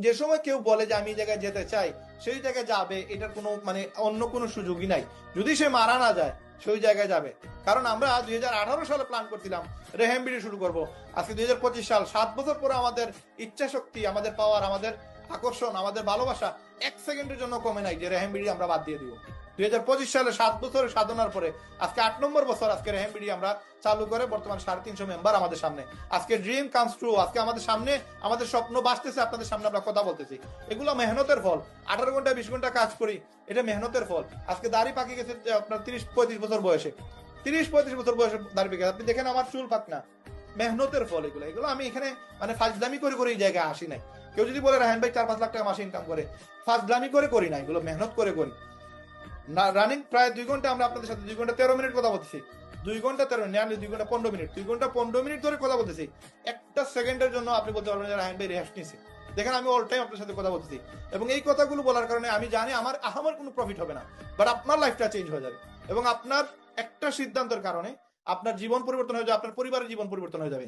যে সময় কেউ বলে যে আমি এই জায়গায় যেতে চাই, সেই জায়গায় যাবে, এটার কোনো মানে অন্য কোনো সুযোগই নাই। যদি সে মারা না যায় সেই জায়গায় যাবে। কারণ আমরা 2018 সালে প্ল্যান করছিলাম রেহেম বিডি শুরু করব। আজকে 2025 সাল, 7 বছর পরে আমাদের ইচ্ছা শক্তি, আমাদের পাওয়ার, আমাদের আকর্ষণ, আমাদের ভালোবাসা এক সেকেন্ডের জন্য কমে নাই যে রেহেম বিডি আমরা বাদ দিয়ে দিব। 2025 সালে 7 বছরের সাধনার পরে আজকে 8 নম্বর বছর, আজকে রেহেম বিডি আমরা চালু করে বর্তমান 350 মেম্বার আমাদের সামনে। আজকে ড্রিম কামস ট্রু, আজকে আমাদের সামনে আমাদের স্বপ্ন বাঁচতেছে, আপনাদের সামনে আমরা কথা বলতেছি। এগুলো মেহনতের ফল। 18 ঘন্টা 20 ঘন্টা কাজ করি, এটা মেহনতের ফল। আজকে দাড়ি পাকি গেছে আপনার 30-35 বছর বয়সে, 30-35 বছর বয়সে দাড়ি পেকে, আপনি দেখেন আমার চুল পাক না, মেহনতের ফল এগুলো। এগুলো আমি এখানে মানে ফাজলামি করে করে এই জায়গায় আসি নাই। কেউ যদি বলে রাহান ভাই 4-5 লাখ টাকা মাসে ইনকাম করে, ফাজলামি করে করি না, এগুলো মেহনত করে করি। রানিং প্রায় 2 ঘন্টা আমরা আপনাদের সাথে 2 ঘন্টা 13 মিনিট কথা বলতেছি। 2 ঘন্টা 13 মিনিট, 2 ঘন্টা 15 মিনিট, 2 ঘন্টা 15 মিনিট ধরে কথা বলতেছি। একটা সেকেন্ডের জন্য আপনি বলতে পারবেন যে রাহান ভাই রেস্ট নিছে। দেখেন আমি অল টাইম আপনার সাথে কথা বলতেছি, এবং এই কথাগুলো বলার কারণে আমি জানি আমার কোনো প্রফিট হবে না, বাট আপনার লাইফটা চেঞ্জ হয়ে যাবে। এবং আপনার একটা সিদ্ধান্তের কারণে আপনার জীবন পরিবর্তন হয়ে যাবে, আপনার পরিবারের জীবন পরিবর্তন হয়ে যাবে।